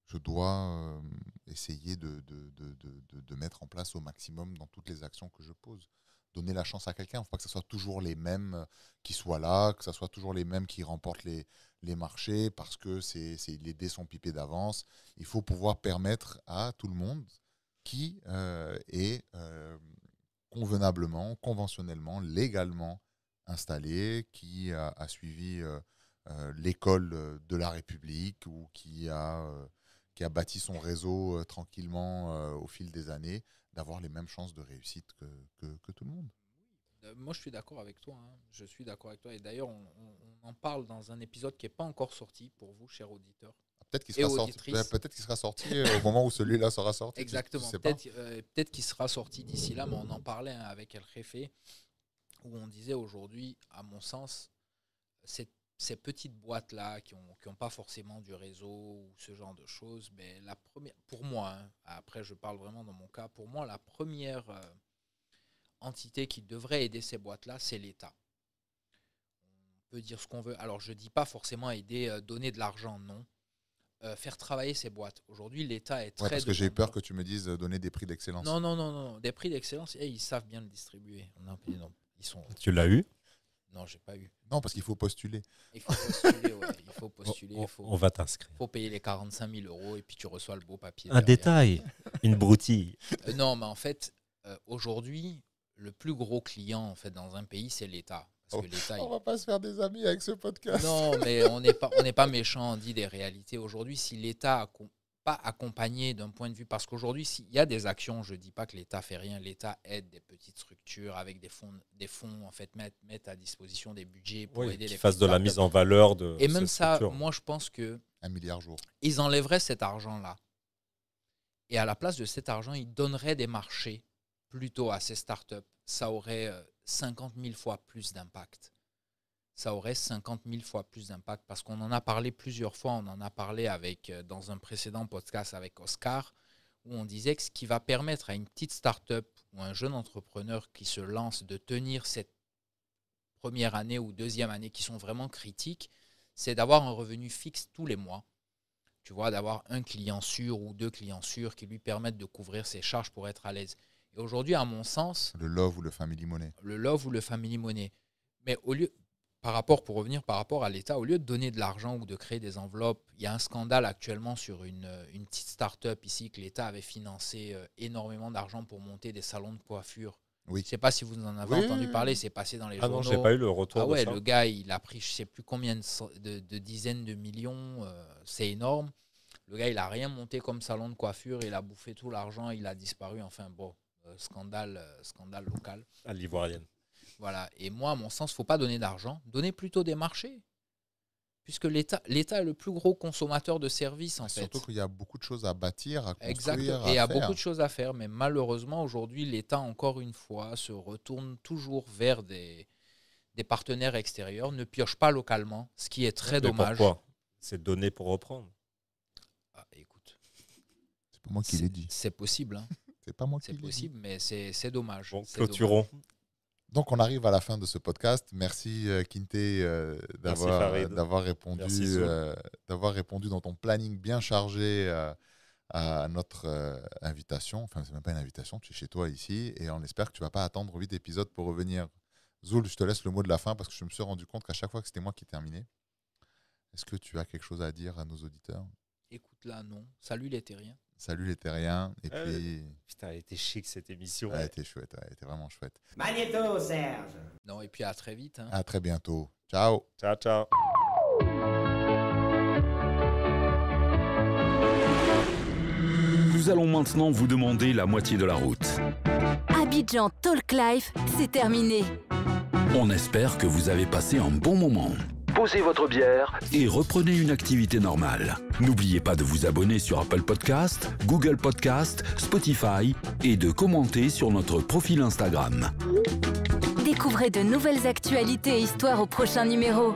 je dois essayer de mettre en place au maximum dans toutes les actions que je pose. Donner la chance à quelqu'un, il ne faut pas que ce soit toujours les mêmes qui soient là, que ce soit toujours les mêmes qui remportent les marchés parce que les dés sont pipés d'avance. Il faut pouvoir permettre à tout le monde qui est convenablement, conventionnellement, légalement installé, qui a suivi l'école de la République ou qui a bâti son réseau tranquillement au fil des années, d'avoir les mêmes chances de réussite que tout le monde. Moi, je suis d'accord avec toi. Je suis d'accord avec toi. Et d'ailleurs, on en parle dans un épisode qui n'est pas encore sorti pour vous, chers auditeurs. Peut-être qu'il sera sorti au moment où celui-là sera sorti. Exactement. Peut-être qu'il sera sorti d'ici là, mais on en parlait avec El Jefe, où on disait aujourd'hui, à mon sens, ces petites boîtes-là qui n'ont pas forcément du réseau ou ce genre de choses, mais la première, pour moi, après je parle vraiment dans mon cas, pour moi la première entité qui devrait aider ces boîtes-là, c'est l'État. On peut dire ce qu'on veut. Alors je ne dis pas forcément aider, donner de l'argent, non. Faire travailler ces boîtes. Aujourd'hui, l'État est très... parce que j'ai peur que tu me dises donner des prix d'excellence. Non. Des prix d'excellence, ils savent bien le distribuer. Tu l'as eu ? Non, j'ai pas eu. Non, parce qu'il faut postuler. Il faut postuler, on va t'inscrire. Il faut payer les 45 000 € et puis tu reçois le beau papier. Un détail, une broutille. Non, mais en fait, aujourd'hui, le plus gros client en fait, dans un pays, c'est l'État. Parce que l'État, on va pas se faire des amis avec ce podcast. Non, mais on n'est pas méchant, on dit des réalités. Aujourd'hui, si l'État n'a pas accompagné d'un point de vue, parce qu'aujourd'hui, s'il y a des actions, je ne dis pas que l'État fait rien, l'État aide des petites structures avec des fonds en fait, mettre à disposition des budgets pour aider les fassent de la mise en valeur de et même ça, moi je pense que 1 milliard jour. Ils enlèveraient cet argent-là. Et à la place de cet argent, ils donneraient des marchés plutôt à ces startups. Ça aurait 50 000 fois plus d'impact. Ça aurait 50 000 fois plus d'impact parce qu'on en a parlé plusieurs fois. On en a parlé dans un précédent podcast avec Oscar où on disait que ce qui va permettre à une petite start-up ou un jeune entrepreneur qui se lance de tenir cette première année ou deuxième année qui sont vraiment critiques, c'est d'avoir un revenu fixe tous les mois. Tu vois, d'avoir un client sûr ou 2 clients sûrs qui lui permettent de couvrir ses charges pour être à l'aise. Et aujourd'hui, à mon sens... Le love ou le family money. Le love ou le family money. Mais pour revenir par rapport à l'État, au lieu de donner de l'argent ou de créer des enveloppes, il y a un scandale actuellement sur une petite start-up ici que l'État avait financé énormément d'argent pour monter des salons de coiffure. Oui. Je ne sais pas si vous en avez entendu parler, c'est passé dans les journaux. Ah non, je n'ai pas eu le retour de ça. Le gars, il a pris je ne sais plus combien de dizaines de millions, c'est énorme. Le gars, il n'a rien monté comme salon de coiffure, il a bouffé tout l'argent, il a disparu. Enfin bon, scandale local. À l'ivoirienne. Voilà. Et moi, à mon sens, il ne faut pas donner d'argent, donner plutôt des marchés. Puisque l'État est le plus gros consommateur de services, en fait. Surtout qu'il y a beaucoup de choses à bâtir, à construire, exactement. Et il y a beaucoup de choses à faire. Mais malheureusement, aujourd'hui, l'État, encore une fois, se retourne toujours vers des partenaires extérieurs, ne pioche pas localement, ce qui est très dommage. Pourquoi ? C'est donner pour reprendre. Ah, écoute. C'est pas moi qui l'ai dit. C'est possible. Hein. C'est pas moi qui l'ai dit. C'est possible, mais c'est dommage. Bon, clôturons. Donc, on arrive à la fin de ce podcast. Merci, Kinte, d'avoir répondu dans ton planning bien chargé à notre invitation. Enfin, ce n'est même pas une invitation, tu es chez toi ici. Et on espère que tu ne vas pas attendre 8 épisodes pour revenir. Zoul, je te laisse le mot de la fin parce que je me suis rendu compte qu'à chaque fois que c'était moi qui terminais. Est-ce que tu as quelque chose à dire à nos auditeurs ? Écoute, là, non. Salut les terriens. Salut les terriens. Et puis... Putain, elle était chic cette émission. Elle était chouette, elle était vraiment chouette. Magnéto, Serge. Non, et puis à très vite. Hein. À très bientôt. Ciao. Ciao, ciao. Nous allons maintenant vous demander la moitié de la route. Abidjan Talk Live, c'est terminé. On espère que vous avez passé un bon moment. Posez votre bière et reprenez une activité normale. N'oubliez pas de vous abonner sur Apple Podcast, Google Podcast, Spotify et de commenter sur notre profil Instagram. Découvrez de nouvelles actualités et histoires au prochain numéro.